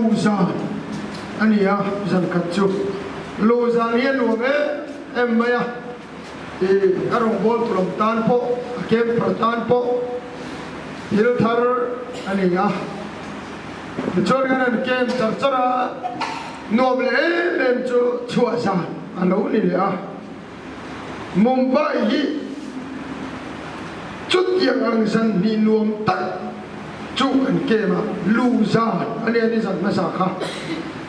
Luzan anh ya dân cắt chú Luzan hiền luôn em mày thì các ông bố tụi ông tan po kem phật tan po hiếu thar anh ya cho nên anh kem chặt chặt ra nộp lệ em cho chùa giàn anh lâu này à Mumbai hi chút yang ang san ni nuông tắt chú anh kem à Luzan anh dân mà sao khác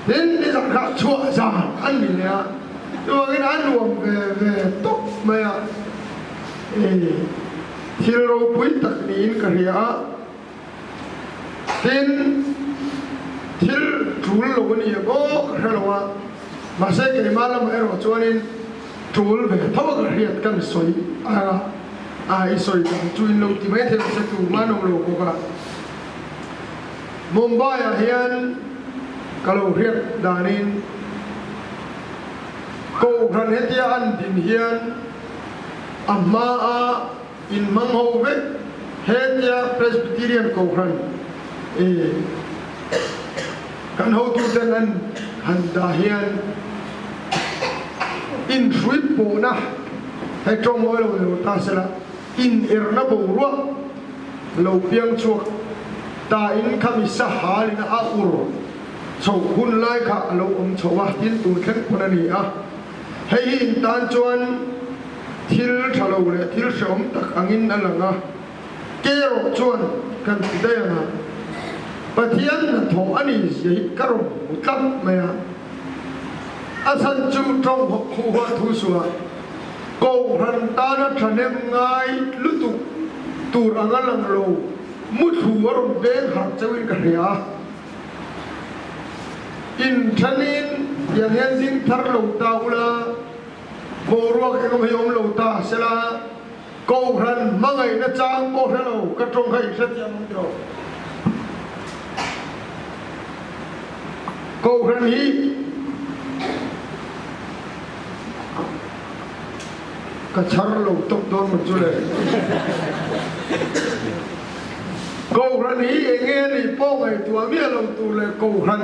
đến đi rằng khác chùa giàn anh mình nè nhưng mà cái anh nuông về tốt mày à thiếu bụi tắc nín cái gì á tin thiếu chủ lâu cái gì có cái nào mà sẽ cái mà làm cái rồi cho nên chủ về thâu cái gì cái soi ai soi cái chui lâu thì mấy thế sẽ chủ mà nông lâu có cả Mumbai à hiện kalau hiệp danin câu khăn hết ya anh tin hiền amma a in mang hậu vết hết ya Presbyterian câu khăn kan hậu tu chân anh hành đà hiền in suýt bộ na hay trong mỗi lâu ta sẽ là in na bộ ruộng lâu biang chuộc ta in kami sah lina aur chau hun lai kha lo chau wa tin tu khen phuna ni a hei in tan chuan thil thalo le thil som tak angin alanga ke ro chuan kan ti da na pathian na tho ani sei ka ro tlam me a san chu trong ho khu wa thu suwa ko ran ta na thanem ngai lu tu rangalang lo mu thu ro be har chawin ka ria in thanin yang yan din thar lo ta ula boruak ke ko yom lo ta sela ko ran mangai na chang bo hello ka trong khai set yang ro ko ran hi ka char lo tok don mu chule ko ran hi nge ni po ngai tua mia lo tu le ko ran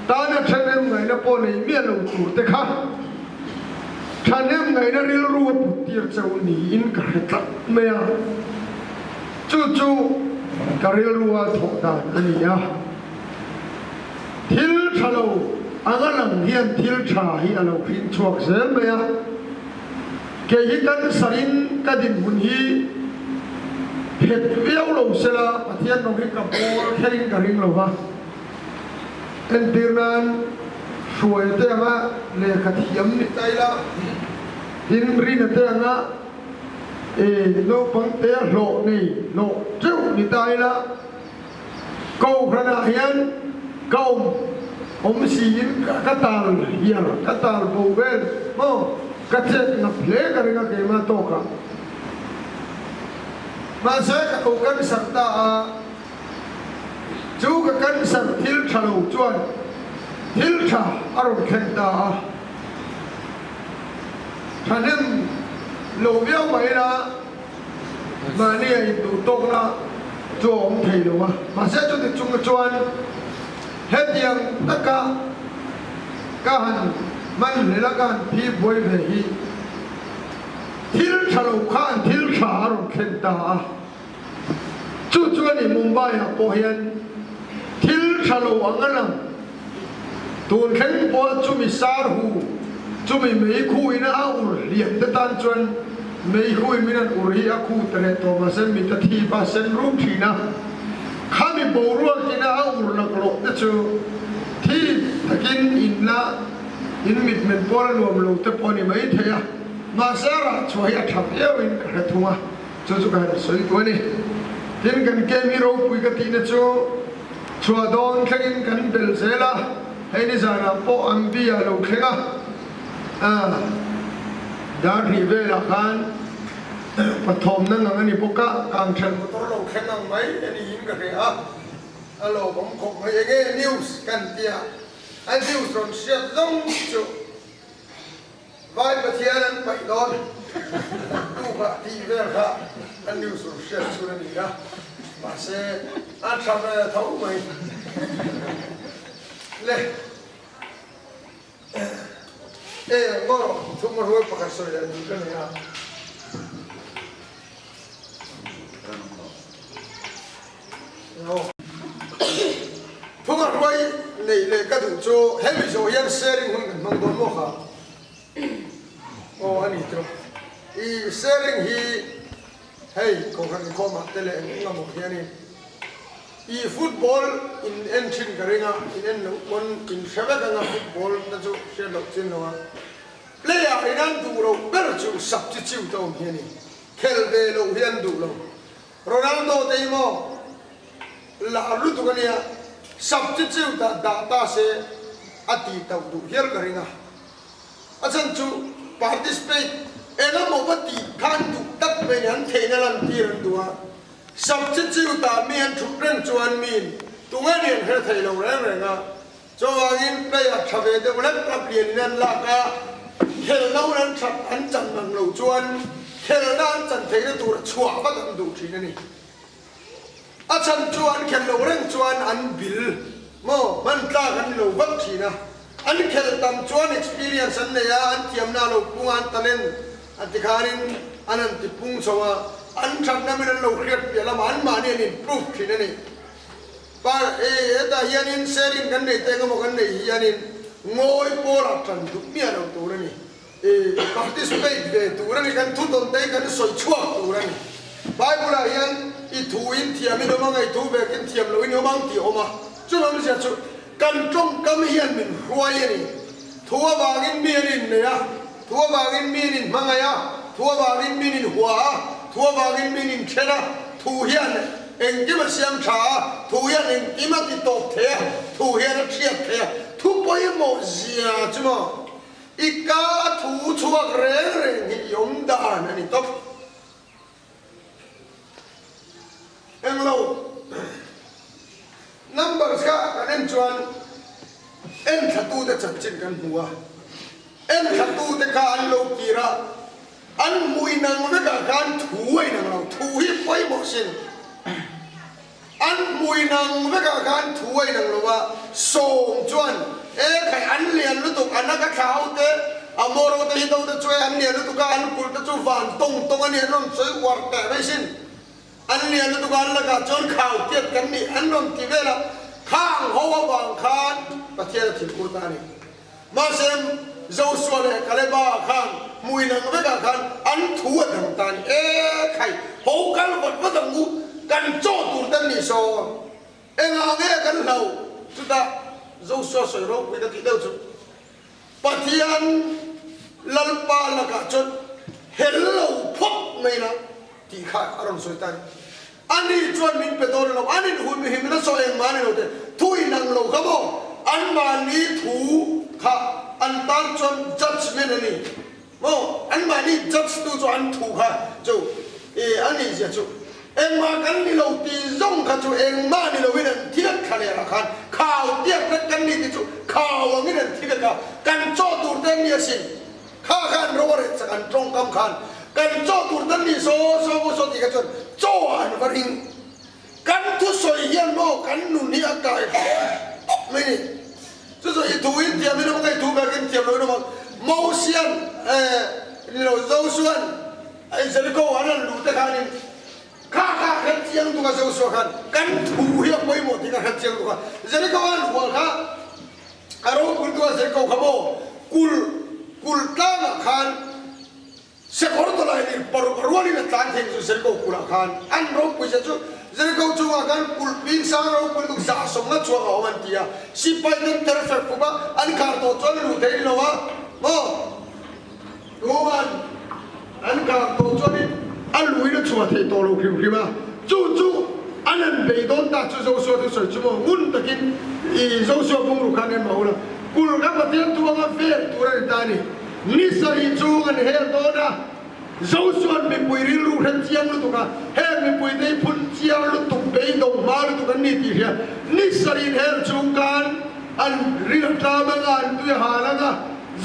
ta na thanem ngai na po nei mia lo tu te kha thanem ngai na ril ru pu tir chau ni in ka ta me ya chu ka ril ru a tho da ni ya thil thalo angalang hian thil tha hi alo khin chuak se me ya ke hi kan sarin ka din mun hi phet viau lo sela pathian no hi ka por kherin ka ring lo ha en tirnan suai te nga le khathiam ni taila hin ri na te nga no pang te lo ni no treu ni taila câu khana hian câu si in ka tal hiar ka tal bo vel mo ka che na ple ka ringa ke ma to ka ma se ka ko kan sakta a chú cái cân sẵn thiếu trả lầu chuan thiếu trả ở trong khen ta thà nên lầu béo mấy là mà này đủ tông là cho ông thầy đâu mà sẽ cho được chung cái chuan hết tiền tất cả các hành mình lấy là các hành phi bồi về hi thiếu trả lầu khan thiếu trả ở trong khen ta chú chuan đi Mumbai à bộ hiện thil thalo angalang tun khen po chumi sar hu chumi mei khu ina aur liam te tan chuan mei khu minan uri a khu tare to ma sen mi ta thi ba sen rum thina khami boru kina aur na klo te chu thi thakin inna in mit men por lom lo te poni mai theya ma sara choya thap ewin ka thunga chu ka soi to ni tin kan ke mi ro pui ka ti na chu chùa đón khen cắn bèl dễ la hay đi ra là bộ ăn bia lâu khen đã đi về là khan bắt thom năng anh đi bộ cá càng chân một tổ lâu khen năng mấy anh đi in cái gì alo bóng khóc mấy cái news cần tia anh news rồi sẽ giống chú vài bữa thiên anh bảy đón tu cả đi về cả anh news rồi sẽ chú anh đi ra mà sẽ ăn xong rồi thấu mày le ngoro thuma roi pakasoi la ni kan ya no thuma roi nei le ka du cho heavy so yan sharing hun mang don mo kha ani tro I sharing hi hey ko kan ko ma tele ngamo hiani I football in engine karinga in one in shabaka football na jo shelo chinwa player inan duro berchu substitute to hiani khelbe lo hian du lo Ronaldo teimo la lu tu kania substitute da se ati ta du hiar karinga achan chu participate ena mobati khan du tak me han theina lan tir duwa substitute ta mi han thupren chuan min tunga nen her thai lo reng renga chawangin pe a thave de ulak prap lien nan la ka khel lo nan thap an chan mang lo chuan khel nan chan thei de tur chua ba kan du thin ani a chan chuan khel lo reng chuan an bil mo man ta kan lo vak thina an khel tam chuan experience an ne ya an thiam na lo pungan talen atikarin anan tipung sawa an thapna min lo khriat pela man mani ni proof thinani par eta hianin sharing kan nei te ngamo kan nei hianin ngoi pora tran du mia lo turani participate ve turani kan thu don te kan soi chuak turani bible hian I thu in thiamin o mangai thu ve kin thiam lo in o mang ti oma chu lam sia chu kan trong kam hian min ruai ani thuwa wangin mi anin ne ya thuwa wangin mi nin mangaya thuwa wangin mi nin hua thuwa wangin mi nin thena thu hian eng ki ma siam tha thu hian eng ki ma ti top the thu hian thiat the thu poi mo zia chu mo ika thu chuak reng reng hi yom dan ani top eng lo numbers ka kan chuan en thatu de chachin kan huwa en thatu de ka an lo kira an mui nang ve ka kan thuai nang lo thu hi poi mo sin an mui nang ve ka kan thuai nang lo wa som chuan khai an lian lu tuk an ka khau te amoro te hido te chue an lian lu tuk an kul te chu van tong tong an lian rom choi war te ve sin an lian lu tuk an la ka chon khau tiat kan ni an rom ti ve la khang hoa wang khan pathian thil kur ta ni ma sem Joshua le kaleba khan mui nang ve ka khan an thu dang tan khai ho kal wat wa dang mu kan cho tur tan ni so enga ge kan lau chu ta Joshua soi ro wi da ti deu chu pathian lalpa la ka chon hello phok mai na ti kha aron soi tan ani chuan min pe dor lo ani hu mi him na so eng mani lo te thui nang lo ka mo an mani thu kha an tan chon judgment ani mo an mani judge tu cho an thu kha chu ani ja chu eng ma kan ni lo ti zong kha chu eng ma ni lo win thiak kha le ra khan khao tiak na kan ni ti chu khao ngi nen thiak ka kan cho tur ten ni sin kha khan ro re cha kan trong kam khan kan cho tur ten ni so ti ka chon cho an varing kan thu soi hian mo kan nu ni akai mai ni chu so I thu in tiam ni mo kai thu ka kin tiam lo no mo sian ni lo zo suan ai se ko an lu ta khan ni kha khat chiang tu ka zo so khan kan thu hi poi mo ti ka khat chiang tu ka se ko an wa kha aro kul tu se ko khamo kul ta na khan se korto la ni parwani na tan theng su ser ko kula khan an ro pu se chu zer ko chu wa kan kul pin sa ro kul du sa som na chu ga man tia si pai den ter fer pu ba an kar to chon lu dei lo wa mo ro man an kar to chon ni an lu ina chu the to lo khim ma chu an an be don ta chu zo so tu so chu mo mun ta kin I zo so bung ru khan en ma la kul ga ba tian tu ga fer tu ra ta ni ni sari chu an her do na Joshua me pui ri lu ran chiang lu tu ka he me pui dei phun chiang lu tu be dong ma lu tu kan ni ti hia ni sari her chu kan an ri ta ma an tu ha la ga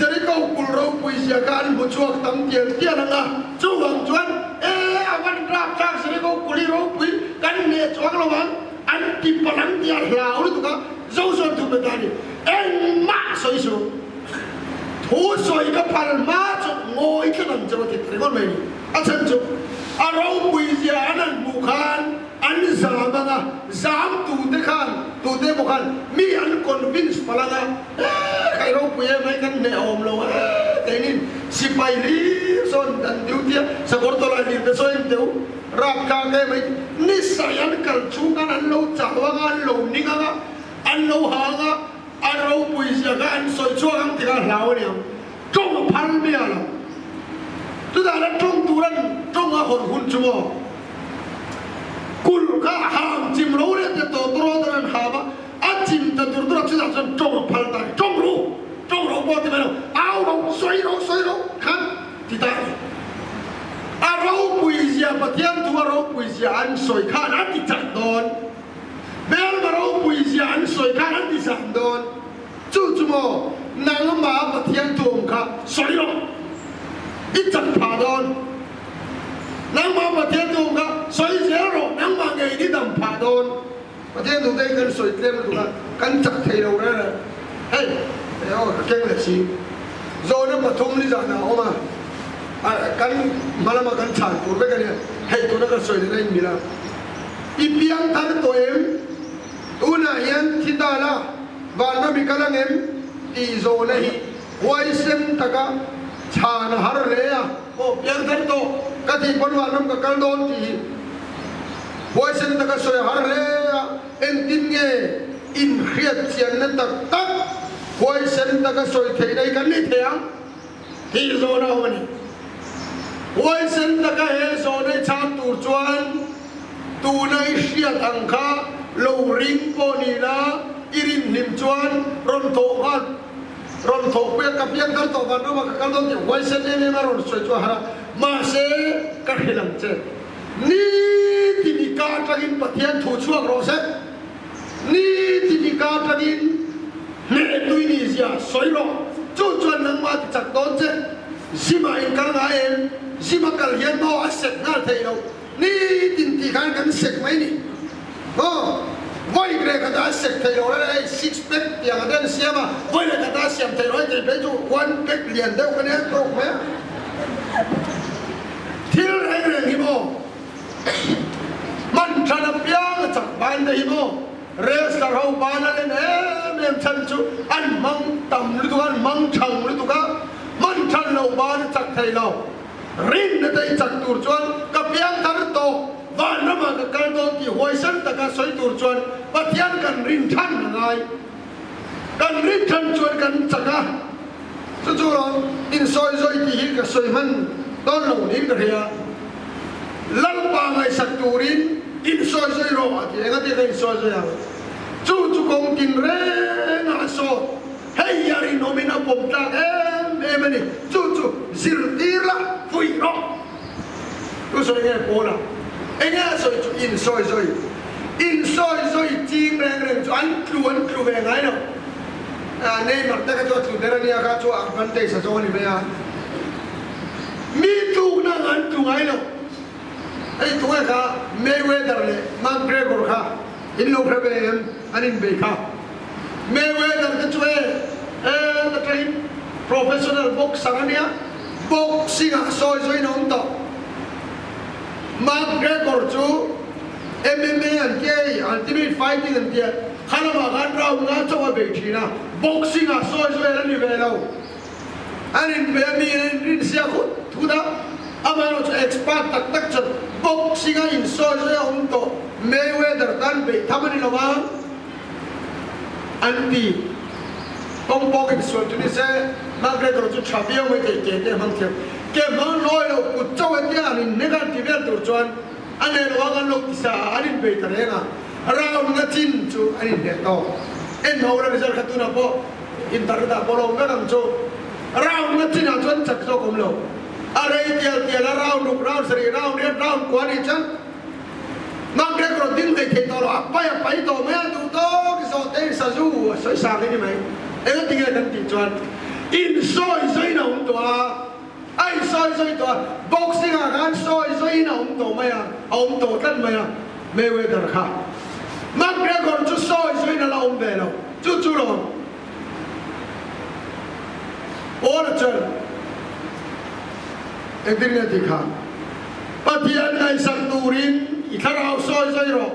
zari ko kul ro pui sia kan bu chuak tam tiang tian nga chu wang chuan awan rap chang sari ko kuli ro pui kan ne chuak lo wang an ti palang dia lau lu tu ka Joshua tu be ta ni em mã soi xuống thú soi cái phần má chụp ngồi cái đằng cho thì thấy con mình anh chân chụp anh rau bùi gì anh bù khan anh giảm à giảm tụt thế bù khan mi anh convince palanga cái rau bùi mấy cái này ôm lâu cái này si bay đi son dan diu dia sakor to la di so em teu rap ka cái mấy ni sayan kal chu kan an lo chawa ga an lo ni ga an lo ha ga an rau bùi gì ga an soi chua ang ti ga lao ni trong pan mi ala tu da la trong tu ran trong a hon hun chu mo kul ka ham chim lo le te to tro dan ha ba a chim ta tur tur chu da trong pan ta trong ro bo te ma ao soi ro kan ti ta a ro pui zia pa tiam tu a ro pui zia an soi khan an ti chak don bel ma ro pui zia an soi khan an ti sam don chu mo nang ma pa tiam tu kha soi ro i chak pha don nang ma pa tiam tu kha soi zero nang ma ngai ni dam pha don pa tiam tu dei kan soi tlem tu kha kan chak thei lo ra hey cái là gì rồi nó mà thung đi rằng nào mà căn mà là mà căn sản của cái này hay tôi nó cái sợi này mình là ipiang thằng tôi em tu này em thì ta là và nó bị cái là em thì rồi này quay xem ta cả chả nó hở lẽ à ô piang thằng tôi cái thì con vào nó cái đòn thì quay xem ta cái sợi hở lẽ em tin nghe in khiết tiền nó tắc quay xem ta cái soi thấy đây cái này thiang thì rồi đâu mà này quay xem ta cái hệ rồi đây chạm tủ chuan tủ này xiết ăn kha lâu ring boni la irin nim chuan ron thổ bây cái piang cái tổ văn nó mà cái đó thì quay xem em mà ron soi chuan ha mà sẽ cái gì làm chứ ni thì đi cá trăng in bát thiên thủ chuang rồi sẽ ni thì đi cá trăng in nè tôi đi giờ soi lo chú chuẩn năng mà chặt đón chứ gì mà anh càng ngại em gì mà càng hiện bao sệt ngã thấy đâu ní tin thì càng sệt mấy nè vậy cái ta sệt thấy đâu đấy six pack tiền ở đây xem mà vậy cái ta xem thấy đâu thì bây giờ one pack liền đâu cái này đâu mấy thiếu này thì mo mình chăn áp yang chặt bàn đây mo rest là hậu bàn lên em chân chú ăn măng tầm lưỡi ăn măng chồng lưỡi cá măng chân lâu bàn chặt thầy lâu rin để chặt tuột chuan cặp yang thằng to và nó mà cái đó thì hồi sinh ta cái soi tuột chuan và thiên cần rin chân là ngay cần rin chân chuan cần chặt à chú rồi in soi rồi thì cái soi mình đó lâu nín cái gì lăng ba ngày sạch tuột in soi rồi thì anh ấy thì soi rồi chú công tin re ngã so hey yari nomina pomta em này chú zir tir la phui ro chú soi nghe cô là anh ấy soi in soi rồi chim reng cho anh kêu về ngay đâu nên mà ta cái chỗ chủ đề này cái chỗ vấn đề sao cho này bây giờ mi tu na anh tu ngay đâu ấy tu cái Mayweather này McGregor cả in lâu phê em anh in bê khá Mayweather cái chuối cái train professional boxer anh nhá boxing à soi nó không to McGregor chú MMA anh kia ultimate fighting anh kia khá là mà gan rau ngã cho cái bê chỉ na boxing à soi anh đi về đâu anh in bê mi anh in xe khút thu đó ama nó cho expert tak chân boxing à in soi không to Mayweather tan bị tham ăn lâu mà anti công bố cái số chúng sẽ mang cái đồ cho chả biết mấy cái mang theo cái mang nói đâu cũng cho anh đi anh nên cái gì biết đồ chọn anh này lo anh lúc xa anh bị thế nào rau nó chín chú anh để to em nói là bây giờ cái tu nào po internet đã po lòng cái làm cho rau nó chín à chọn chắc cho cũng lâu ở đây tiền là rau nục rau sari rau này rau quá đi chăng mang cái cổ tin về thì tao là phải tao mấy anh tụi tao cái số tiền sa du soi sang cái gì mày em nói tiếng Anh tiếng Trung in soi nào cũng tao ai soi tao boxing à gan soi nào cũng tao mày à ông tao thân mày à Mayweather khác mang cái cổ chú soi nào là ông về đâu chú rồi all the church ekding ti kha pathian ngai sak turin itharau soi soi ro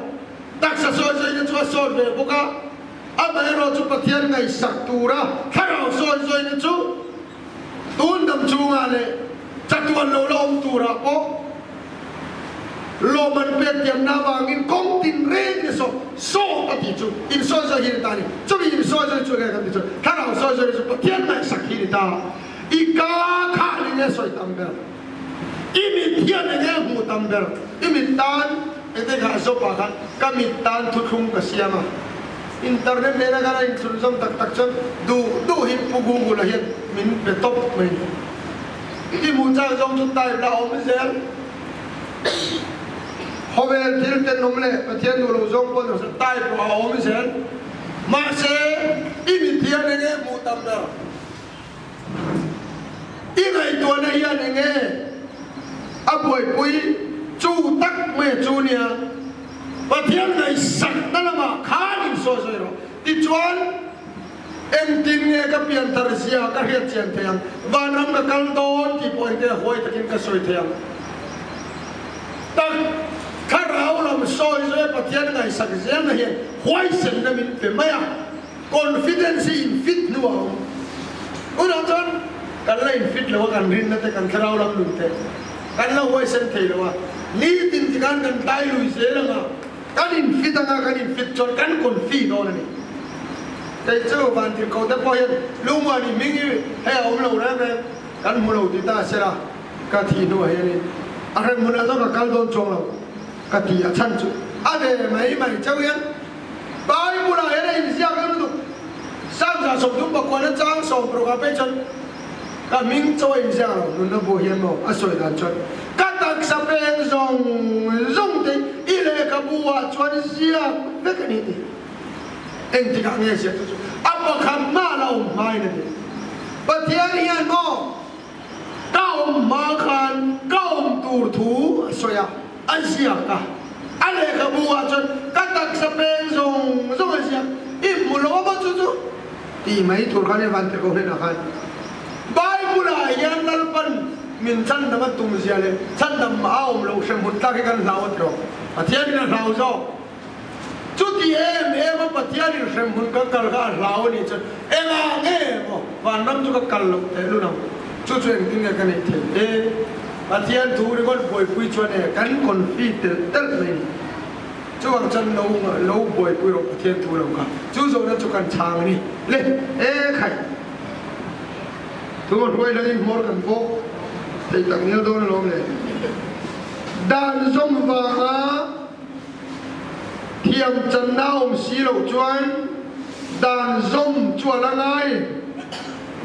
taksa soi soi ni chu soi ve boka amai ro chu pathian ngai sak tura tharau soi soi ni chu tun dam chu nga le chatuan lo lom tura po lo man pe tiam na wangin kong tin re ni so ati chu in soi soi hi ta ni chu in soi soi chu ga kan ti chu tharau soi soi chu pathian ngai sak hi ta ika kha ni ne soi tam ber imi thian ne mu tam ber imi tan ete ga so pa khan kami tan thu thum ka siama internet ne na gara in sunsam tak tak chan du hi pugu gu la hian min pe top mai ti mu cha jong chu tai la om zel hovel thil ten nom le pathian du lo jong pon so tai pro om zel ma se imi thian ne mu tam ber i ngai to na hian ne aboi pui chu tak me chu nia pathian ngai sak na lama khanin so so ro ti chuan em tin nge ka pian tar sia ka hiat chen thang vanam ka kal don ti poi te hoi takin ka soi thang tak kharau lam soi soi pathian ngai sak jem na hian hoi sen na min pe maya confidence in fit nu au una chan kan la in fit lo kan rin na te kan kharau lam lu te kan la hoi sen thei lo wa ni tin ti kan tai lui se la nga kan in fit anga kan in fit chon kan kon fi do na ni tai chu ban ti ko ta po yan lu ma ni ming yi he om lo na me kan mu lo ti ta se la ka thi no he ni a ren mu na zo ka kal don chong lo ka ti a chan chu a de mai mai chau yan bai mu la he in sia ka nu sang sa som tum ba ko na chang som pro ka pe chon ka ming choi in sia lo nu na bo hian mo a soi dan chon ka tak sa pen zong te i le ka bua chuan sia ve ka ni ti eng ti ka nge sia chu apa kham ma la mai na ni pathian hian mo ka ma khan ka tur thu soya an sia ka ale ka bua chuan ka tak sa pen zong sia i mu lo ba chu chu ti mai thur khan ne van te ko ne na khan Bible yan lalpan min chan dama tum sia le chan dam aum lo shem hun ta ke kan laut ro pathian na lau zo chu ti em pathian ni shem hun ka kal ga lau ni chan ela nge mo van nam chu ka kal lo te lu nam chu chu eng ting ka ne the pathian thu ri kon poi pui chuan e kan kon fi tel mai chu wang chan lo poi pui ro pathian thu lo ka chu zo na chu kan chang ni le khai tu rồi lấy mor kan po thì tặng nhau đâu nó lom này đàn dông vàng thiềm chân nào xí lẩu chuan đàn dông chua là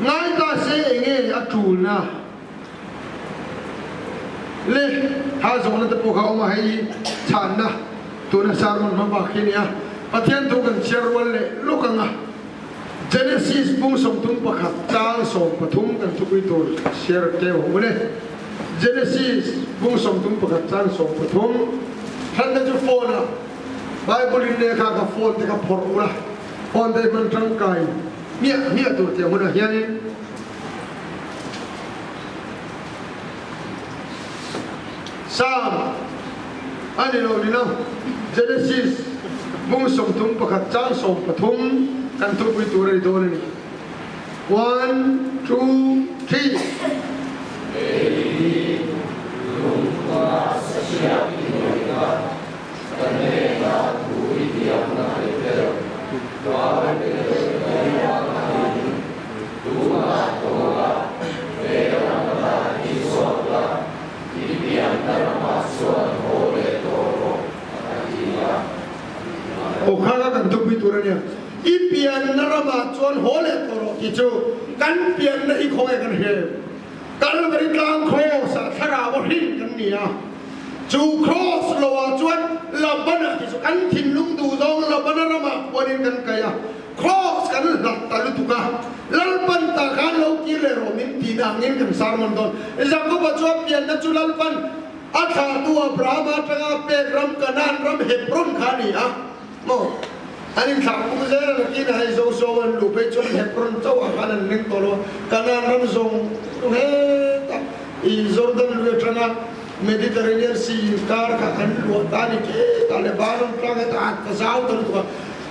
ngay ta sẽ nghe à chủ na lê ha dông nó tập bộ khao mà hay chán na tu na sar man ma khi nia pathian tu kan cherwal le lokanga Genesis pung som tum pakhat tang som pathum kan thupui tur share te ho le Genesis pung som tum pakhat tang som pathum han da ju phone Bible in ne ka phone te ka phor phone te man tang kai mia tur te mun hian Sam ani lo ni no Genesis pung som tum pakhat tang som pathum kan tu pui tu rai do ni 1 2 3 o khaga kan tu pui tu rai ni ipian narama chuan hole toro ki chu kan pian na I khoi kan he kan bari tlang cross a thara wa hin kan nia chu cross lo wa chuan labana ki chu kan thin lung du dong labana rama ponin kan kaya cross kan lat ta lu tuka lalpan ta kan lo ki le ro min ti na ngin kan sarmon don jacob chu pian na chu lalpan atha tu abraham atanga pe ram kanan ram hebron khani a mo anh thằng cũng dễ là kia này dâu sâu anh lụp ấy cho hẹp con cháu à cái này linh tổ lo cái này nó dùng hết ý Jordan luyện trăng á Mediterranean Sea car cả anh lụa ta đi cái Taliban nó trăng cái ta giáo tôi được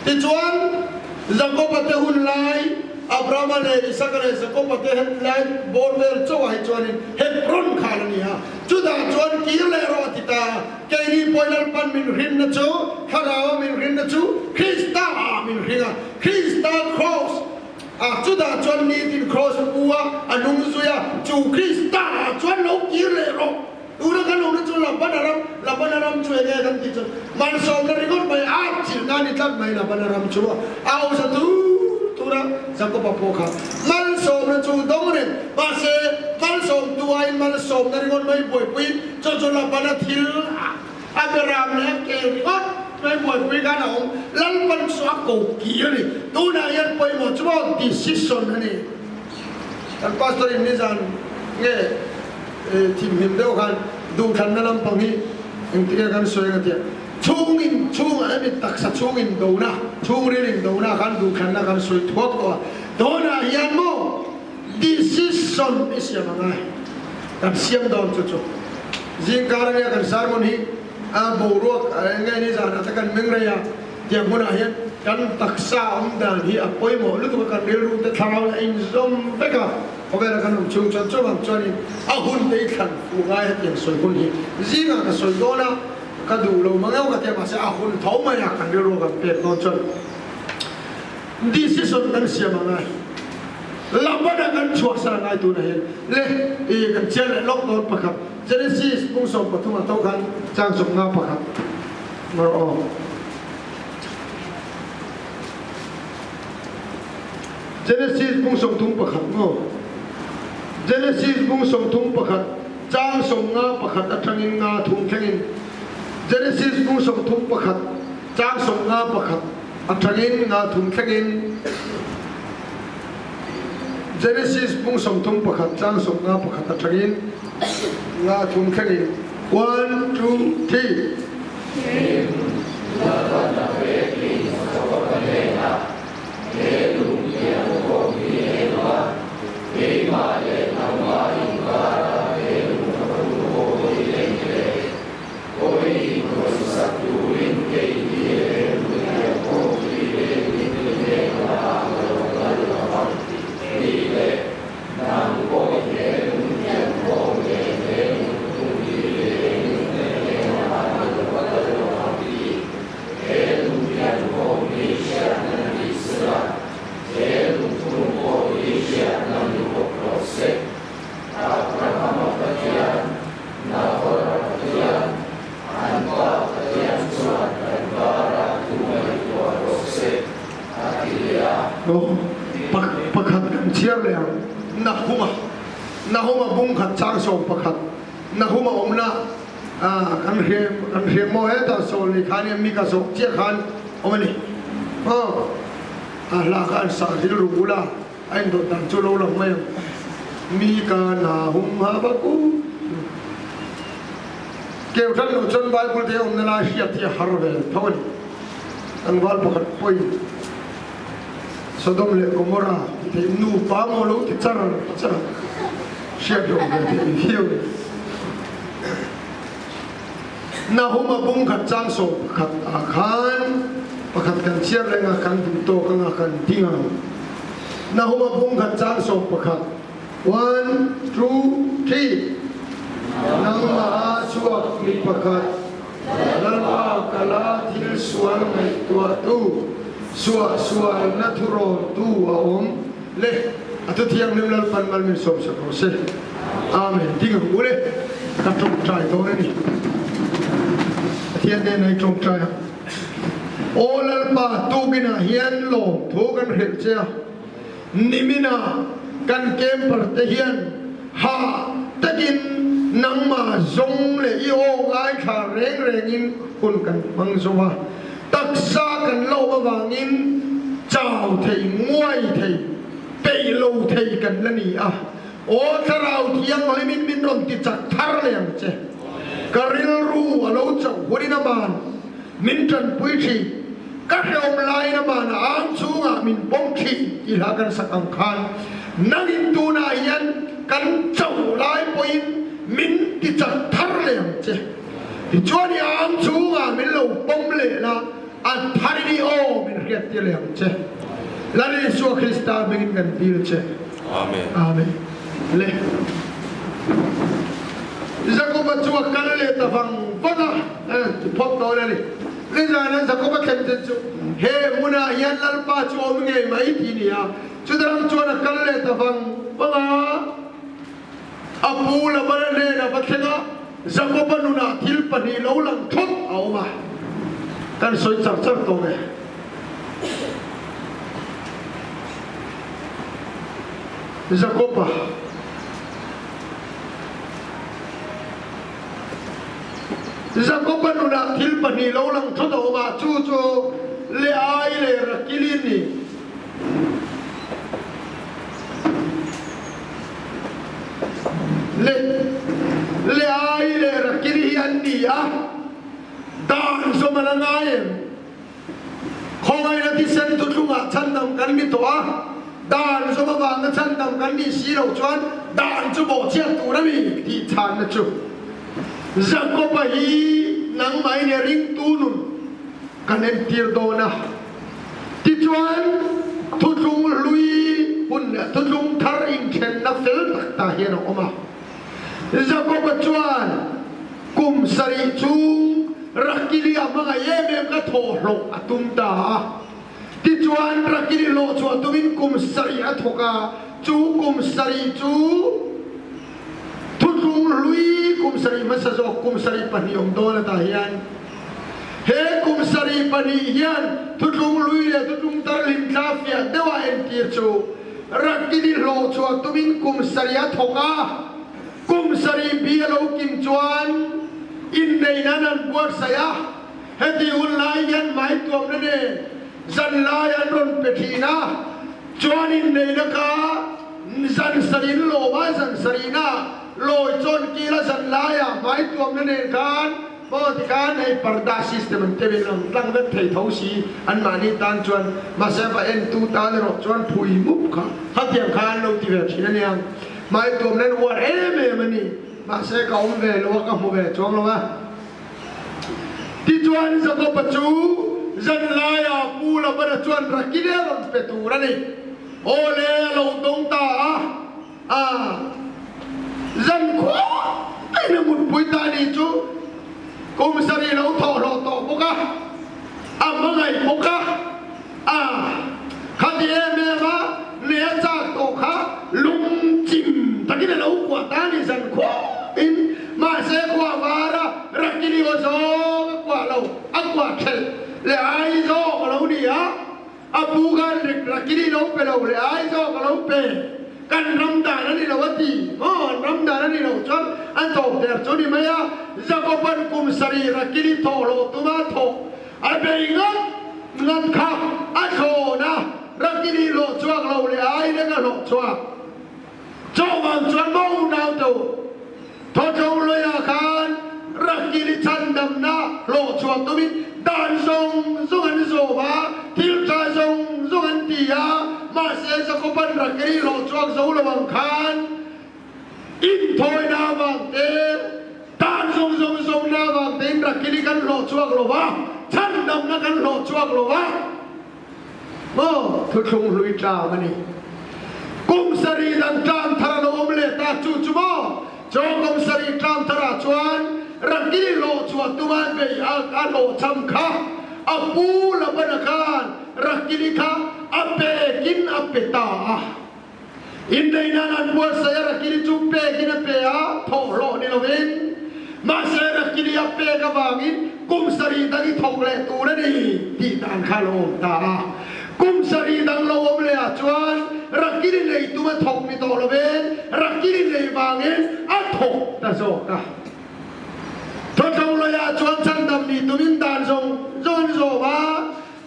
thì chuan Jacob bắt hun lại Abraham này Isaac này Jacob bắt hun lại border cho ai chuan Hebron khá là nia chúng ta chuan kia lại rồi thì ta cái này boiler pan mình rin na chú Harawa mình rin na chú Christa mình rin à Christa cross chúng ta chuan ni tin cross bua anung zuya chú Christa chuan lâu kia lại rồi udah kan udah tu lapan aram cuy ni kan kita mana soalnya rekod bay acil nani tak bay lapan aram cuy aw satu tura sako papoka mal soalnya cuy dongren mal soal tuain mal soalnya rekod bay boy cuy lapan atil aberam ni ke rekod bay boy kan om lapan suako kiri tu na yan boy mo cuma decision ni dan pastor ini jangan ngeทีมหิมเดียวกันดูทันนั่นลำพังนี้ยังที่กันสวยกันเดียวช่วงอะไรมีตักสัตช่วงดูนะช่วงเรื่องดูนะกันดูทันนะกันสวยทั่วตัวโดนอะไรยันโม่ decision ไม่เสียมั้งไงกันเสียมโดนจุดจิงการเนี่ยกันสารมันฮีบูรุกอะไรเงี้ยนี่จานแต่กันเมืองระยะเดี๋ยวมันอะไรกันตักษาดานฮีป่วยหมดหรือตัวกันเรียนรู้แต่ทำอะไรอินซอมเด็กพอเวลากันช่วงจนนี่หุ่นได้ขันฟูง่ายอย่างสวยคนนี้จีงก็สวยโดนะก็ดูเราเมื่อเราก็เทียบมาเสียหุ่นเท่าไม่อยากกันเรียนรู้กันเปลี่ยนตอนจนดีที่สุดกันเสียมาไงเราไม่ได้กันชัวร์สร้างไงตัวไหนเลยกันเชื่อเลยล็อกโดนประคับเจเนซิสมุ่งส่งปฐมเท่ากันจ้างส่งงาประคับมาออกเจเนซิสมุ่งส่งทุ่งประคับโง่เจเนซิสมุ่งส่งทุ่งประคับจ้างส่งงาประคับอัตรังงาทุ่งแข่งเจเนซิสมุ่งส่งทุ่งประคับจ้างส่งงาประคับอัตรังงาทุ่งแข่งเจเนซิสมุ่งส่งทุ่งประคับจ้างส่งงาประคับอัตรังงาทุ่งแข่ง one two threeประคัดกันเชี่ยวแล้วนักหุมาบุ้งขัดจ้างส่งประคัดนักหุมาอมนะกันเรียมโมเฮตาโซลิคานี่มีกระสกเจี๊ยขันอมนี่ลากันสาธิตรู้ละไอ้โดดดันจุโลลงไม่มีการหาหุมหาบักูเกี่ยวกับจนใบบุตรเดียวนั่นอาชีพที่ฮาร์เวย์เท่านี้อันวัลประคัดป่วยSodom le Gomorra te nu pamolo te tsara shebro te hiu na huma bung khat chang so khat akhan pakhat kan chiar lenga kan du to kan akan tinga na huma bung khat chang so pakhat 1 2 3 nang ma chuak mi pakhat lalpa kala thil suan mai tua tu suwa naturo tu om le atu thiang nim lal pan mal min som sa ko se amen ting ule ka tok trai to ni thian ne nai tok trai olal pa tu bina hian lo thu kan hel che nimina kan kem par te hian ha takin nang ma zong le i o ngai kha reng in kun kan mang zowa đặc xa cần lâu mà vàng in chào thầy ngoài thầy bày lâu thầy cần là nỉ ô thà rào thiang lấy min rồng thì chặt thar liền chứ karil ru ở lâu chậu hori na bàn min trần quý trì các ông lại nó mà ám xuống à mình bom khí chỉ là cái sắc âm khan năng in tu na yên căn châu lại bôi mình thì chẳng thar liền chứ thì cho đi ám xuống à mình lâu bom lệ là anh thari đi ô mình ghét tiền liền chứ là đi Chúa Christa mình gần tiêu chứ Amen. Amen lệ Jacob Chúa căn lệ ta vang vâng à phật đó đây nên là nên Jacob khen chân chú he muna hiền lal pa Chúa mình nghe mấy thì nè chú ta làm Chúa là căn lệ ta vang vâng à apu là bên đây là bắt thằng Jacob nuna thil pani lâu lăng thốt áo mà kan soi chak chak to nge Jacob nuna thil pani lâu lăng thốt áo mà chu chu le ai le rakilin ni le ai le rakili an ni à dan so manangayen khongai na ti sen tu thunga chandam kan mi to a dan so ma wang chandam kan ni si lo chuan dan chu bo chiat tu na mi ti chan na chu Jacob hi nang mai ne ring tu nun kan en tir do na ti chuan tu thung lui hun tu thung thar in khen na fel ta hian oma Jacob chuan kum sari chung rakili amanga yemem ka tholo atum ta ti chuan rakili lo chu atumin kum sari athoka chu kum sari chu thung lui kum sari masajo kum sari paniom do na ta hian he kum sari pani hian thung lui le thung tar lim tla fia dewa en tir chu rakili lo chu atumin kum sari athoka kum sari bialo kim chuan in đây nó nên buat saya heti un lai yan mai tuam na ne zan lai an ron petina chuan in đây nó ka zan sarin lo ma zan sarina loi chon ki la zan lai à mai tuam na ne kan bo ti kan ai parda system an te lang lang vet thei thau si an mani tan chuan ma se ba en tu ta le ro chuan phui mup kha hatiang khan lo ti ve thina ne ang mai tuam nen wa em mani mà sẽ có ông về lo các mùa về cho ông à thì chuan giờ có bát chú dân lai à pu là bát chuan ra kia là bát tu ra này ô lê lâu đông ta dân khó cái này một buổi ta đi chú cùng sao đi lâu thọ lâu thọ bốc à mấy ngày bốc khát đi em mà nè chắc tổ khá lung chìm ta cái này lâu quá ta đi dân khó in mà sẽ qua vara rakili có gió qua lâu qua khel le ai gió có lâu đi á abu gan rakili lâu pe lâu le ai gió có lâu pe kan ramdan ani lawati ramdan ani lo chon an to der choni maya jacoban kum sari rakili tholo tuma tho abe ngat kha a tho na rakili lo chuak lo le ai le ga lo chuak cho wang chuan mau nau to thọ châu lôi à khan rakili chan đầm na lộ chuột tôi biết đàn sông dung anh rổ ba thiếu cha sông dung anh tìa mà sẽ cho có ban rakili lộ chuột dấu là bằng khan in thôi na bằng tên đàn sông na bằng tên rakili kan lộ chuột lộ ba chan đầm na kan lộ chuột lộ ba thôi không lùi trào mà nè cung sari đang tràn thara lo ôm lệ ta chu chu mo cho công sari tram thara chuan rakili lo chuat tuman be a lo cham kha apu la banakan rakili kha ape kin apeta in dei nan bua saya rakili chu pe kin ape a tho lo ni lovin ma se rakili ape ka wangin kum sari dagi thok le tu na ni ti tan kha lo ta kum sari dang lo om le a chuan rakili nei tu ma thok mi to lovin rakili nei wangin a thok ta zo ka thọ trong lo ya chuan chan dam ni tu min dan zong zon zo ba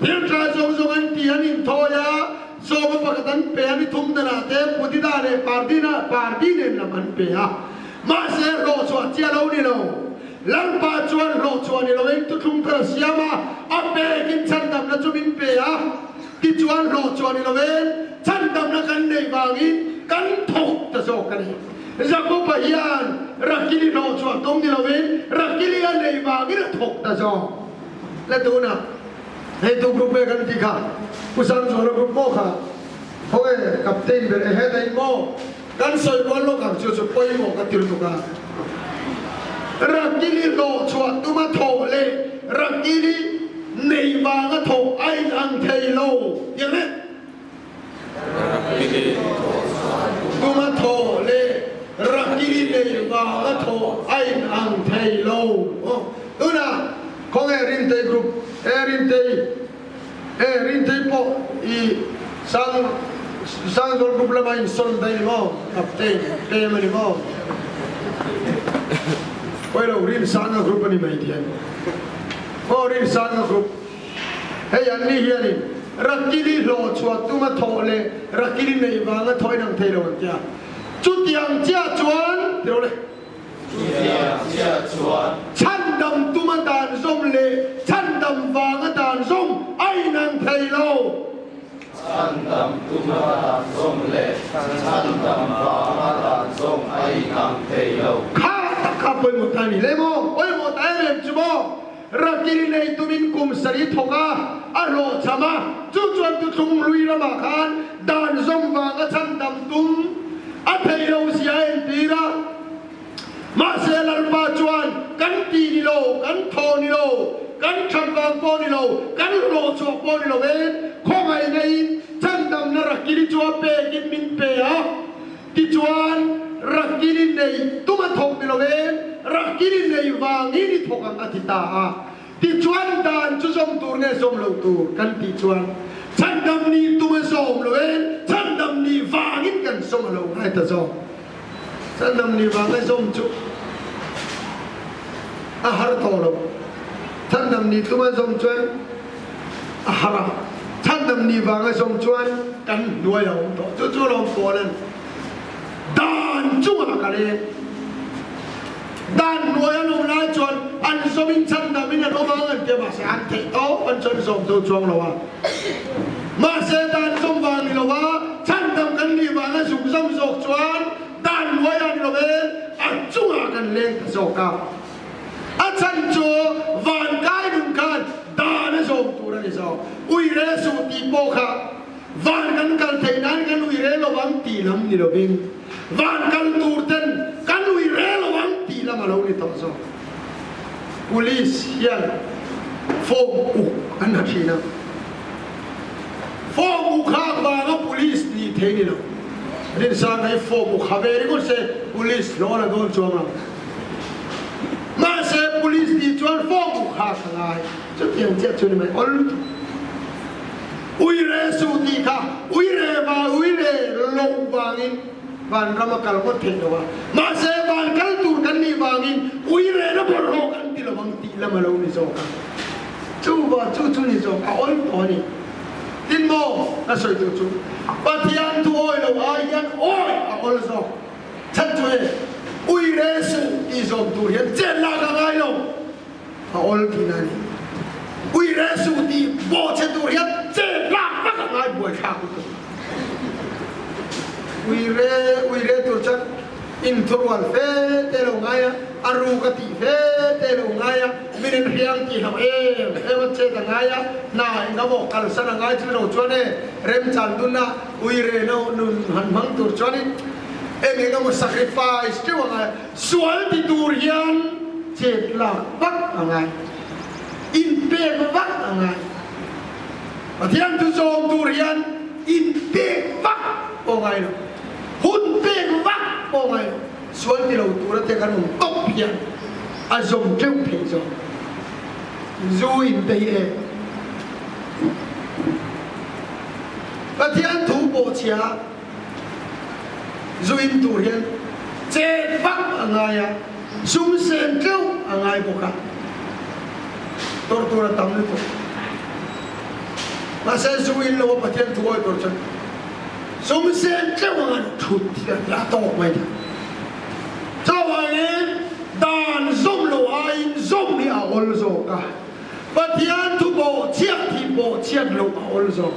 thiếu tra zong zong an ti anin tho ya zo ba pakatan pe ani thum dana te pudida ne pardi ne lam an pe ha ma se ro so chia lo ni lo lang pa chuan lo chuan lo eng tu thum thar siama a pe kin chan dam na chumin pe a ti chuan lo chuan lo ven chan dam na kan nei wangin kan thok ta so kan hi zaku pa hian rakili lo chuan tom ni lo ven rakili an nei wangin thok ta so la tu na he tu group pe kan ti kha kusan so group mo kha hoye captain ber he dai mo kan soi bon lo kam chu chu poi mo ka tir tu ka rakili lo chuan tu ma tho le rakili nei wa ga tho ai ang thei lo yang ne rakili tu ma tho le rakili nei wa ga tho ai ang thei lo tu na khong e rin tei group rin tei po I sang group la mai son dai mo captain pe mani mo oi lo rin sang group ni mai tian o rin sang group hey an ni hian ni rakili lo chua tu ma tho le rakili nei wa nga thoi nang thei lo tia chu tiang chia chuan tiro le chu tiang chia chuan chan dam tu ma dan som le chan dam wa nga dan som ai nang thei lo chan dam tu ma dan som le chan dam wa nga dan som ai nang thei lo kha poi mo tani le mo oi mo tai le chu mo rakili nei tu min kum sari thoka a lo chama chu chuan tu thum lui la ma khan dan som wa nga chan dam tum a thei lo sia en tira ma se lar pa chuan kan ti ni lo kan tho ni lo kan chan wang po ni lo kan lo chu po ni lo ven khong ai nei chan dam na rakili chu pe kin min pe a ti chuan rakili nei tu ma thok ni lo ven rakili nei wang ni thok ang atita a ti chuan dan chu som tur ne som lo tur kan ti chuan chan dam ni tu ma som lo ven chan dam ni wang in kan som lo hai ta so chan dam ni wang ai som chu a har tho lo chan dam ni tu ma som chuan a hara chan dam ni wang ai som chuan kan nuai lo to chu lo po len dan chu ma ka le dan nuai lo lai chuan an som in chan dam in lo ma ngan ke ma se an thei to an chon som to chuang lo wa ma se dan som wang ni lo wa chan dam kan ni wang ai sum som sok chuan dan nuai an lo ven an chu ma kan leng ta so ka a chan chu van kai dun kan dan so tu ra ni so ui re su ti po kha van kan thei nan kan ui re lo wang ti lam ni lo ving van kan tur ten kan ui re lo wang ti lam lo ni to so police hian phong u an na thina phong u kha ba ga police ni thei ni lo rin sa nai phong u kha ve ri ko se police lo la don chuang ma se police ni chuan phong u kha khalai chu tiang che chu ni mai ol ui re su ti kha ui re lo wangin van rama kal ko the lo wa ma se van kal tur kan ni wangin ui re na bor ho kan ti lo bang ti la ma lo ni so ka chu ni so ka ol to ni tin mo na soi tu chu pa thian tu oi lo ai yan oi a ol so chan chu e ui re su ti so tu hian chen la ka ngai lo a ol ti na ni ui re su ti bo chen tu hian chen la ka ngai bo kha ku ui re tu chan in thurwal fe te lo ngai aru ka ti fe te lo ngai min hiang ti ha e ma che ta ngai na na bo kal san ngai chu no chuan e rem chan dun na ui re no nun han mang tur chuan e me ga mo sacrifice chu ngai sual ti tur hian chet la pak ngai in pe vak ngai pathian tu som tur hian in pe vak o ngai lo hun pe vak o ngai lo sual ti lo tur te kan mong top hian a zom treu pe zo zu in te e pathian thu bo chia zu in tur hian chet vak ngai a sum sen treu ngai bo ka tortura tam ni ko ma se zu in lo pathian thu oi tor chan sum sen treu ngai thut ya to mai cha wa ne dan zum lo ai ka Patian tu bo chiat thi bo chiat lo ol zo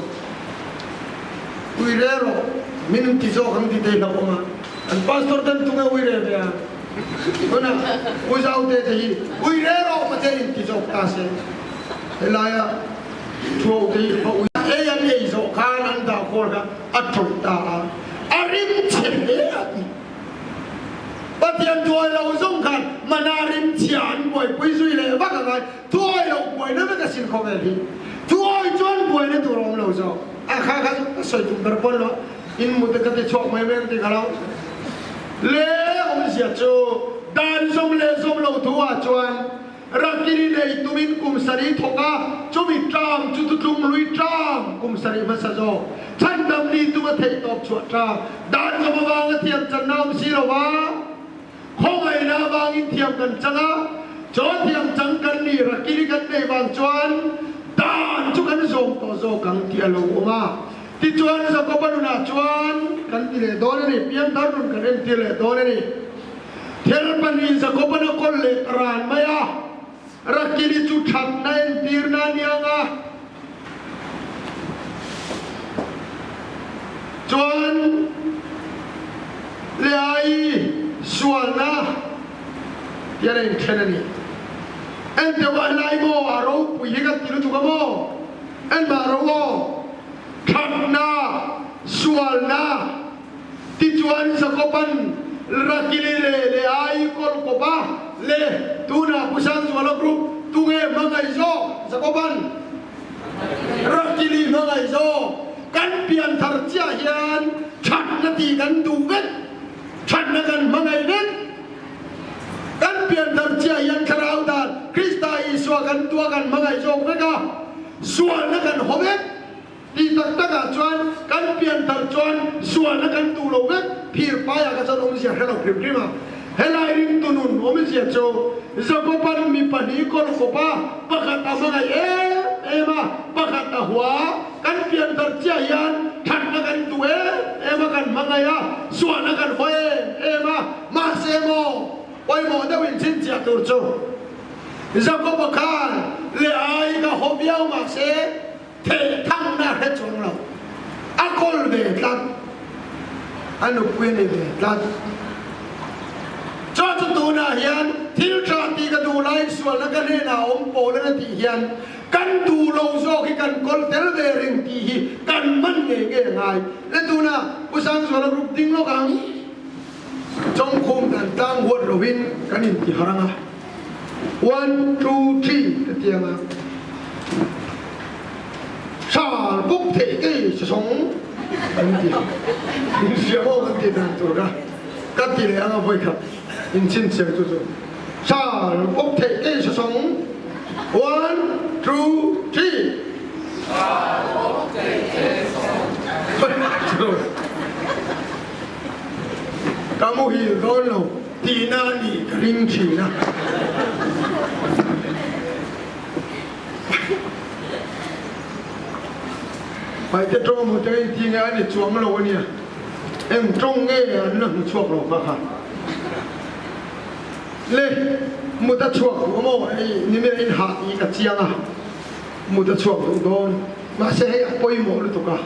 uirero min ti zo khang ti te lo ma an pastor dan tu nga uire be ya ona uzau te thi uirero ma te ti zo ta se elaya tu te bo e ya me zo khan an da ko ka athut ta arim che Patian tuai lau zong kan manarim chian boy pui zui le ba ka ngai tuai lau boy na ka sin ko ve tuai chon boy na tu rom lau zo a kha kha soi tu ber pon lo in mu te ka te chok mai men te khalau le om sia chu dan som le som lau tu a chuan rakiri nei tumin kum sari thoka chumi tram chu tu tum lui tram kum sari ma sa zo chan dam ni tu ma thei top chu tram dan zo ba nga tiam chan nam si lo wa không ai na vang in thiam kan changa cho thiam chang kan ni rakiri kan nei wang chuan dan chu kan zom to zo kang tia lo ma ti chuan sa ko panu na chuan kan ti le do ni pian dar run kan en ti le do ni thel pan ni sa ko panu kol le ran maya rakiri chu that na en tir na nianga chuan le ai sualna yare khenani en te wa lai mo aro pui ga tilu tu mo en ma ro khamna sualna ti chuan sa kopan rakili le ai kol ko ba le tuna pusan suala group tu nge mangai zo sa kopan rakili mangai zo kan pian thar chia hian that na ti kan du vet Chan na kan mangai vet kan pian dar chia yan kharau dan Krista Iswa kan tua kan mangai jong veka sual na kan hovet ti tak tak a chuan kan pian dar chuan sual na kan tu lo vet phir pa ya ka chan om sia hello krim krim a helai ring tunun om sia cho zakopan mi pani kol kopa pakat a mangai ema pakat a hua kan pian dar chia yan that na kan tu ema kan mangaya sual na kan hoe ema ma se mo oi mo da win chin chia tur chu Jacob khan le ai ka hobiao ma se the thang na he chung lo akol ve tlat anu puen ve tlat cho tu na hian thil tra ti ka du lai sual na ka ne na om po na ti hian kan du lo zo ki kan kol tel ve ring ti hi kan man nge nge ngai le tu na usang so la rup ding lo kang trong khung kan tang hot lo win kan in ti haranga 1 2 3 cái tiếng à sa bốc thể cái sống anh chị in siêu anh chị đang做ra cái gì này anh phải khắp in xin siêu cho cho sa bốc thể cái sống 1 2 3 sa bốc thể cái sống kamu hiểu rồi thì na đi cái linh chỉ na phải cho trong một cái tiếng Anh để chuông lâu nhỉ em trong nghe nó chuông lâu mà hả lên một ta chuông của mô ấy như mấy anh hạt ý cả chiang à một ta chuông đúng đồn mà sẽ hay bôi mồ được cả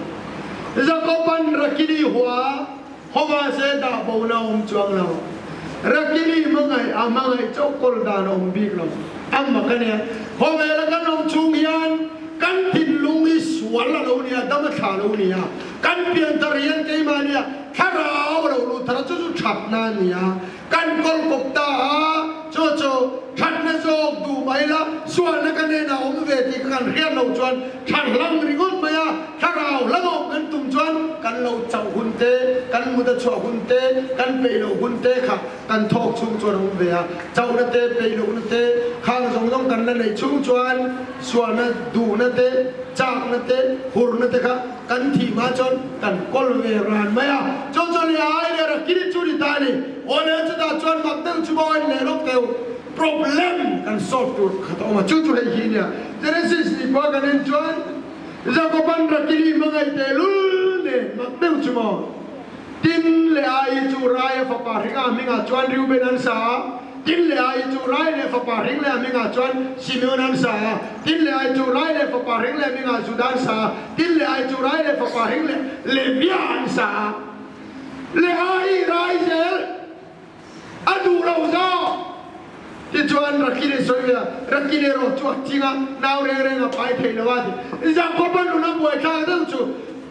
giờ có ban ra kia đi hóa hôm nay sẽ đào bầu nào ông chuông nào ra kia đi mọi ngày mang ngày chốc con đàn ông biết lắm ăn mà cái này hôm nay là cái ông chuông hiền kan tin lungi swalla lo nia dama tha lo nia kan pian tarian ke ma nia tharao lo lu thara chu chu thap na nia kan kol kop ta cho cho than na zo du mai la suan na kan na om ve ti kan rian lo chuan than lang ri gon ma ya tharao la lo kan tum chuan kan lo chau hun te kan mu da chau hun te kan pe lo hun te kha kan thok chung chuan om ve ya chau na te pe lo na te khang jong jong kan na nei chung chuan suan na du na te chak na te hur na te kha kan thi ma chon kan kol ve ran ma ya cho cho le ai le ra kiri chu ri ta ni ole chu da chuan mak teng chu boy le lok teu problem kan solve tu khato ma chu chu le hi nia genesis ni pa kan en chuan za ko pan ra kiri ma ngai te lu ne mak teu chu mo tin le ai chu rai fa pa ri ga mi nga chuan riu ben an sa tin le ai chu rai le fa pa ring le mi nga chuan Simeon an sa tin le ai chu rai le fa pa ring le mi nga Judan sa tin le ai chu rai le fa pa ring le Levia an sa le ai rai zel adu lo zo ti chuan rakine soya rakine ro chu chinga nau re re nga pai thei lo wa ti ja ko ban na boi tha da chu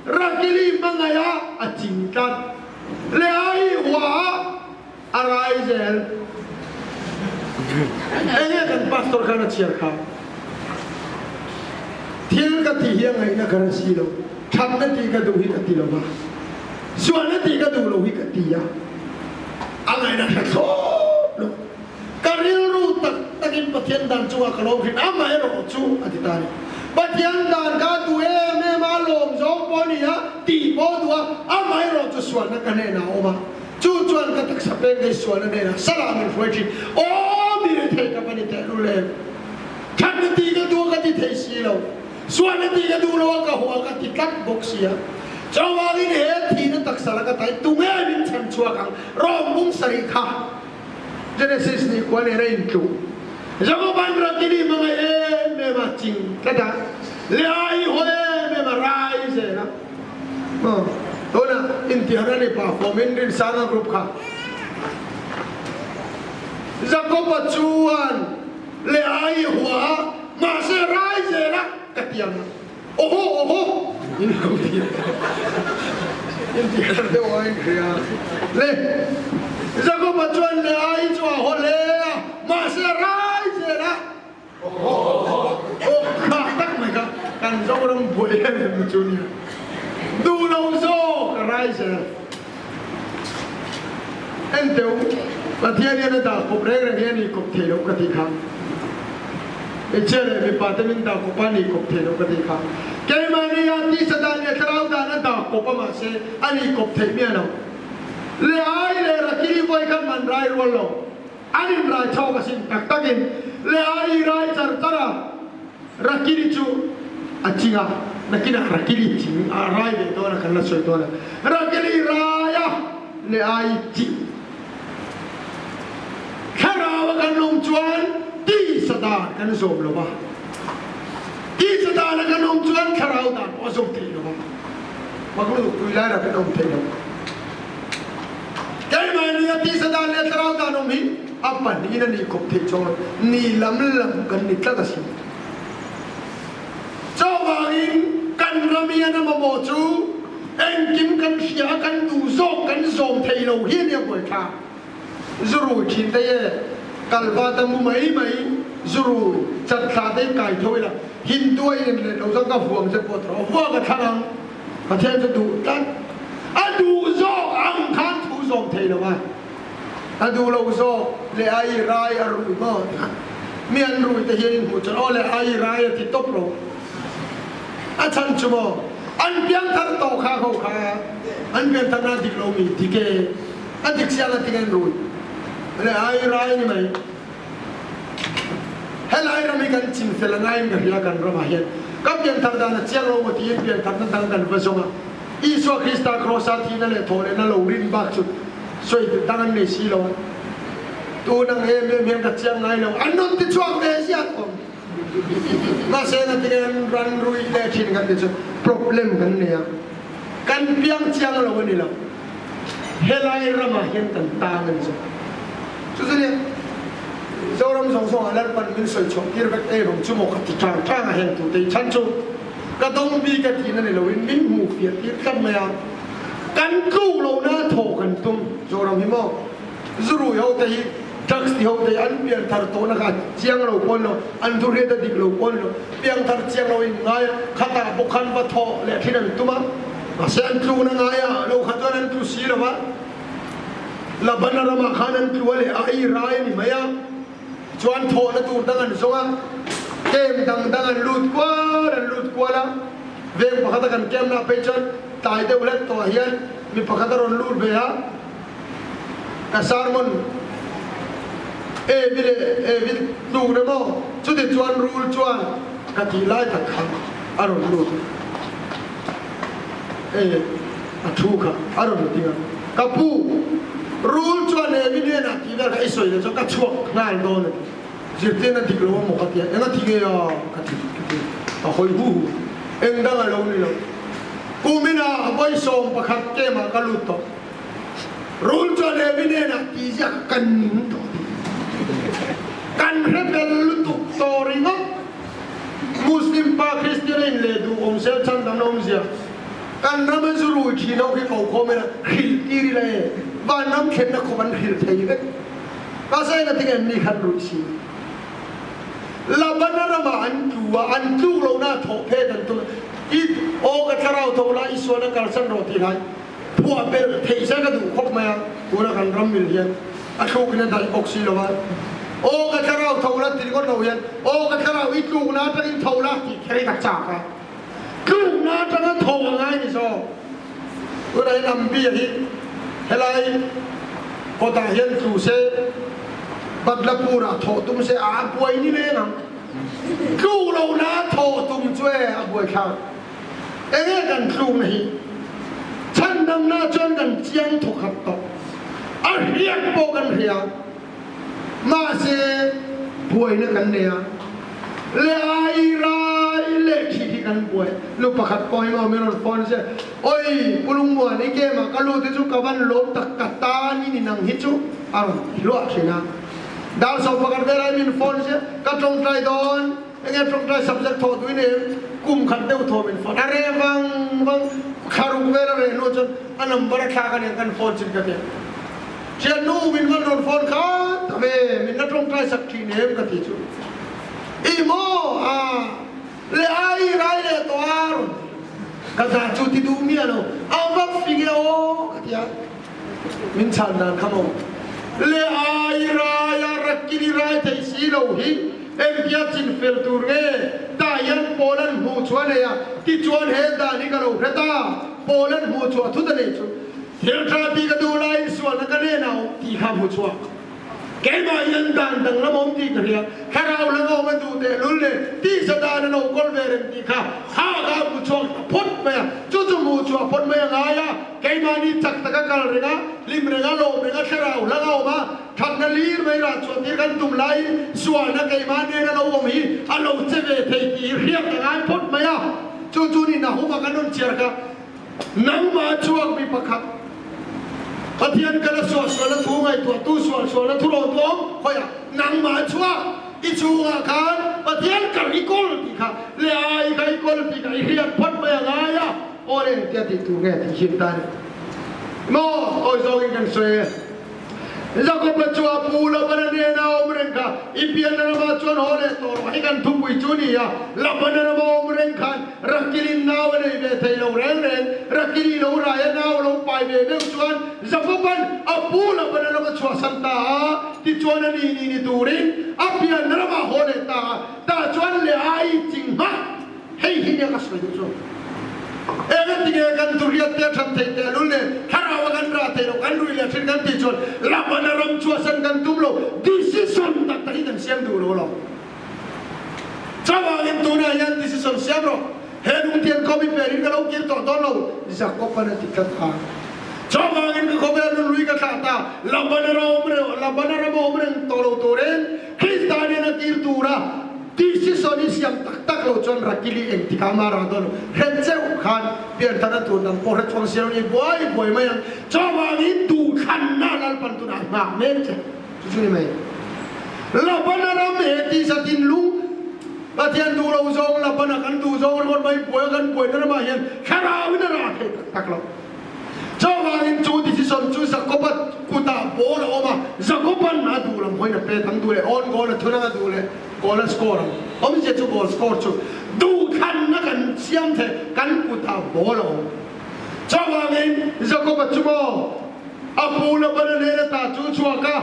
rakili mangaya a chingtan le ai wa arai zel ene kan pastor kana chiar kha thil ka ti hiang ai na kan si lo tham na ti ka du hi ka ti lo ba suan na ti ka du lo hi ka ti ya angai na ka so lo karil ru tak takin pathian dan chu ka lo hin amai ro chu atitani pathian dan ka tu e me ma lom zo po ni ya ti po tu amai ro chu suan na ka ne na o ba chu chuan ka tak sa pe ngai suan na ne na salam in fuji o mi re thei ka pani te lu le khan na ti ka du ka ti thei si lo suan na ti ka du lo ka ho ka ti kat box ya Chawali ni he thi na tak sala ka tai tu me min chan chua kang rom mung sari kha Genesis ni kwa ne rein tu Jago ban ra ti ni mga e me ma ching kada le ai ho e me ma rai se na to na intihara ni pa formin rin sana group kha Jago pa chuan le ai hua ma se rai se na katiam oho ini kau dia ini dia orang dia le jago pacuan le ai cua hole masih rai je lah oh tak mereka kan orang boleh macamnya dulu so rai je enteu latihan dia dah koprek dia ni kopthelo ketika echere me pate minta kopani kopthelo ketika Kaya maniya ti sadan ya taraw da da ko pa ma se ani ko thei mi ano le ai le rakili boy kan man rai rollo ani rai chaw ka sin tak takin le ai rai char tara rakili chu achinga nakina rakili chi rai de do na kan na soi do na rakili raya le ai chi kharawa kan long chuan ti sadan kan som lo ba Isa dah nak nom tuan kerau dah, pasal tu lo. Maklu kuilah nak nom tu lo. Kaya mana ya isa dah nak kerau dah nom ni? Apa ni ni kop tu cor, ni lam kan ni tak sih. Jawabin kan ramai nama moju, engkim kan siapa kan duzok kan zom tu lo, ini apa kah? Zuru cinta ye, kalba tamu mai zuru cat sadai kai tu lah. Hindu iniเราต้องกับห่วงจะปวดหัวห่วงกับทางประเทศจะดูกันดูโซ่อังคันทูส่งเทลว่าดูเราโซ่เลยไอ้รายอรุณมากเมียนรุ่ยแต่เห็นหัวจะเอาเลยไอ้รายที่ตบเราฉันชั่วโมงอันเพียงทั้งโตข้าเขาข้าอันเพียงทั้งนั้นที่เรามีที่เกอันที่เสียงที่เงินรุ่ยเลยไอ้รายนี่ไหมHelai rami kan cing selangai ngahya kan ramahian. Kapian tardana ciang lo mati pian tardan kan basonga. Isu Krista krosati na le thore na lo rin bak chu. Soi dangan ne si lo. Tu nang em ka ciang ngai lo. Anon ti chuang le sia ko. Ma se na tingan ran rui le chin kan ti problem kan ne ya. Kan piang ciang lo ni lo. Helai ramahian tan tangan so. Susah Seorang song alar pan min soi chok kirbek rom chumo khati chang chang hen tu te chan chu ka dong bi ka ti na ne lo win min mu fiat ti kan ma ya kan ku lo na tho kan tum seorang hi mo zuru yo te hi tax ti ho te an pian thar to na ka chiang lo pon lo an thu re ta dik lo pon lo piang thar chiang lo in ngai khata bo khan ba tho le thi na tu ma se an tu na ngai ya lo khat an tu si lo ba la banara ma khan an tu le ai rai ni ma ya Chuan tho na tu dangan zonga kem dangan lut kwa la veng pakata kan kem na pechan tai de ulet to hian mi pakata ron lut be ha ka sarmon e tu ne mo chu de chuan rul chuan ka ti lai tak kha aron lut athu kha aron tinga kapu รู้จวนเนี่ยวินเนี่ยนะที่ว่าไอ้สวยเนี่ยจะกัดช่วงงานโดนเสียเต้นนั่นที่กลัวหมกกันเตี้ยเอ็งก็ทิ้งเองกัดทิ้งเอาคอยหูเอ็งดังอะไรนี่เลยกูไม่น่าไปส่งประคับเกมากระลุตรู้จวนเนี่ยวินเนี่ยนะที่จะกันตัวกันเรื่องกันลุตุตอริงอ่ะมุสลิมปาคริสเตียนเลยดูองค์เซลชันดังน้องเสียกันน้ำมันจะรู้ที่น้องที่เขาคอมเมนต์หิลตีรีเลยบ้านน้ำเข็มนักขบันหิลเทียบก็ใช่นั่นที่กันนี่ขันรู้สิลาบันนั้นมาอันตู้เราหน้าโถเพดันตัวอีโอกระทเราโถละอิสวนักการสันโรตีไรพวกเป็นเทศก็ดูครบมาตัวนักการรำมิลเฮียนอาชูกินได้ออกซิโลวันโอกระทเราโถละตีก็เราเฮียนโอกระทเราอีตู้น้าจะกินโถละที่ใครกัดจากกันตู้น้าจะนั้นโถง่ายนี่ซอตัวไหนนำเบี้ยฮิตเฮลัยพอตาเฮียนตู้เซบัดละปูระโถตุ้มเสอาบวยนี่เลยนะกูเราหน้าโถตุ้มช่วยอาบวยข้าวเอ๊ะกันครูนี่ฉันดำหน้าจนกันเจียงถูกขับต่ออันเรียกโปกันเรียมาเสบวยนี่กันเนี่ยเลไอไรเลขี้ที่กันบวยลูกประคัดปอยมาเมรอนฟอนเสโอ้ยปุลุงมัวนี่เกมากะลูที่จุกวันลบตักกัตตานี่นังฮิจุอ่ะฮิโร่ใช่นะดาวสอบประกันได้มินฟอนเสียก็ตรงใจโดนเงี้ยตรงใจ subject โทษด้วยเนี่ยกุมขัดเดียวโทษมินฟอนอะไรบางขารุกเวลาเรื่องนู้นจนอันนั้นบริการกันยังกันฟอนสิกันเนี่ยเช่นนู้มินวันโดนฟอนขาทำไมมินนัดตรงใจสักทีเนี่ยกันที่สุดอีโมเลไอไรเลตัวอารุกันจะจุดที่ดูมีอะไรเอาแบบฟิกเอโอกันที่มินชันนั่นขโมยเลไอไรรักกิริไรที่สิโลหิเอ็มพิอาชินเฟลตูร์เงตายันโปแลนด์มูชวนเนียที่ชวนเฮดานิกาโลเรตาโปแลนด์มูชวนทุกท่านเองเฮลทราตีกดูไลส่วนนักเรียนเอาที่ข้ามูชวนแกมายันดันดังละมุนที่เรียกข้าเราละงมันดูเดลุเล่ที่สดานเราคนเวรที่ข้าข้ามูชวนพ้นไปจู่ๆมูชวนพ้นไปยังไงแกมานี่จักตะกันกันเลยนะลิมเรงาโลมเรงาข้าเราละงมาทันนาลีไม่รัชวนที่กันตุ่มไล่ส่วนนักแกมาเนี่ยเราอมีอันเราเจ็บเทตีเรียกยังไงพ้นไปจู่ๆนี่นะหัวกันนุ่นเชียร์กันนังมาชวนมีประคับปฏิญาณกันส่วนละทุ่งไอตัวตู้ส่วนละทุรนตัวคอยนังมาชัวอิจูงอาการปฏิญาณกันอีกคนที่ข้าเลไอกันอีกคนที่ข้าเรียกพัดไปยังไงโอเร่ที่ติดตัวแกที่ชิมตานี่โม่โอ้ยโซ่กันสวยจะก็ประชัวปูละบันเนียนาอมเรงกาอิพิยันนามาชวนโอเร่ตัวให้กันทุกวิจุนียละบันนามาอมเรงกันรักกิรินนาวเนเวทัยโลเรงรักกิริโลรายนาวโลไปเวเวชวนจะก็บันอปูละบันนามาชัวสันตาที่ชวนนี่ตูรินอพิยันนามาโอเร่ตาชวนเลไอจริงฮะเฮ้ยที่เนี่ยก็สวยดูเอ็งที่เกี่ยกันตุเรียนเตะทำเตะลุเล่ข้ารากันราเตะกันรุยเล่ถึงกันที่ชวนลับมานารัมชัวสันกันตุ้มโลดิสิสันตักที่กันเสียงดูโลชาวบ้านตัวนี้ยันดิสิสันเสียงโลเห็นอุ้งเทียนเขาไม่เป็นริกันเราเกี่ยวต่อต้นเราจะก็ปนติกันทางชาวบ้านเขาเป็นลุยกันขาตาลับมานารัมอมเรื่องตัวเรนคริสตานีนักกิลตูระที่สิสอนิสิยมตักเราจนรักกิลีเองที่ขามาราดอนเห็นเจ้าขันเปลี่ยนธนาตัวนั้นพอเห็นฟองเสียนี่บ่อยไม่ยังชาวบ้านนี้ดูขันน่าลัลปันตุนามาเมนเจ้จุนี่ไหมลับนาราเมที่สตินลุงปฏิญาณดูเราจงลับนากันดูจงคนไม่ป่วยกันป่วยนั่นมาเห็นข้าราวินาราเทตักเราชาวบ้านนี้จูที่สิสอนจูสักกบัดกุตาโบลออกมาสักกบันมาดูเราไม่นับเป็นทั้งดูเลยออนกอลทุนมาดูเลยกอลสกอร์ผมจะจูกอลสกอร์จูดูขันนักกันเสียงเทกันกุตาโบลอชาวบ้านนี้สักกบัดจูโมอาปูลบันเนรตาจูชัวก้า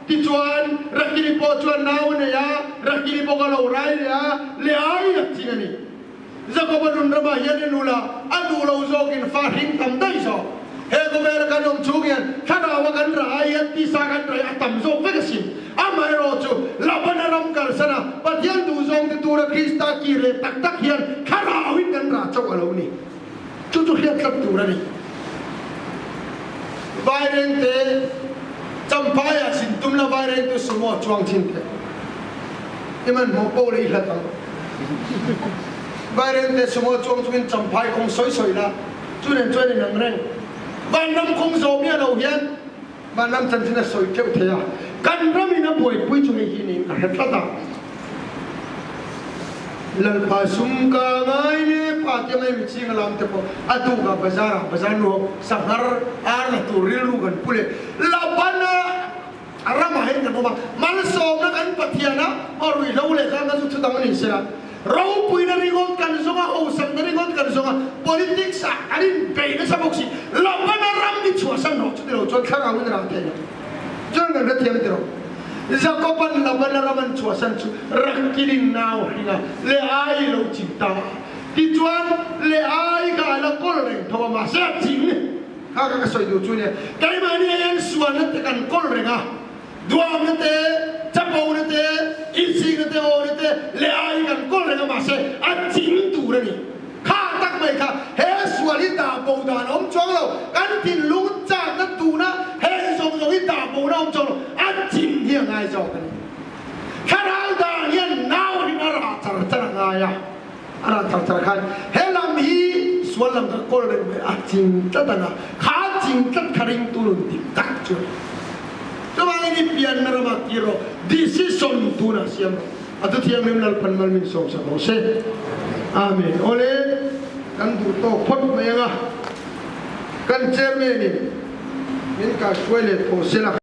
ที่ชวนรักกิริโปชวนน้าวเนี่ยรักกิริโปกะโลไรเนี่ยเลไอจริงนี่สักกบัดนุ่นระบายยันนูละอันดูเราโจกินฟาริงทำได้ซอเฮก็เวลากันยมชูเงียนข้าราว่ากันรายที่สากันรายตั้มโจเวกสิมอามาโรจูลาบันารำกันสนะปฏิญาณดูจงที่ตัวคริสต์กีเรตักเฮียนข้าราวิกันราชวาลูนี่จู่ๆเฮียนตักตัวนี่บายเรงเต sumo chuang chin te iman mo po le ila tang bayren te sumo chuang chuin champai kong soi la chunen nang reng ban nam kong zo mi lo hian ban nam chan chin soi keu the ya kan rami na boi pui chu hi ni ka het ta lal pa sum ka ngai ne pa te mai mi ching lam te po atu ga bazar no sanghar ar na tu ril ru kan pule la bana arama hen ka ba mal so na kan pathiana orui lo le ka ga chu tang ni sera ro pui na ringot kan zonga o sang na ringot kan zonga politics a arin pe na sa boksi la bana ram ni chu sang no chu lo chu kha ga win ra te jang na te te ro Zakopan laban raman cuasan cu rakilin nau hingga le ai lo cinta tijuan le ai ka la kolreng thawa ma sa jing ha ka soi du chu ne kai ma ni yan suan te kan kolreng a dua ne te chapo ne te insi ne te o ne te le ai kan kolreng ma se a jing tu re ni kha tak mai kha he suali ta bo da om chong lo kan tin lu cha na tu na he song song i ta bo na om chong lo a jing hiang ai cho kan kharang da hian nau ni ara char nga ya ara char khan he lam hi sualam ka kol re a jing ta da na kha jing tat kharing tu lu ti tak chu so ma ni pian na ma kiro decision tu na siam atu thiam mem lal pan mal min song sa bo se amen ole kan du to phot me nga kan chairman ni min ka shwele po sela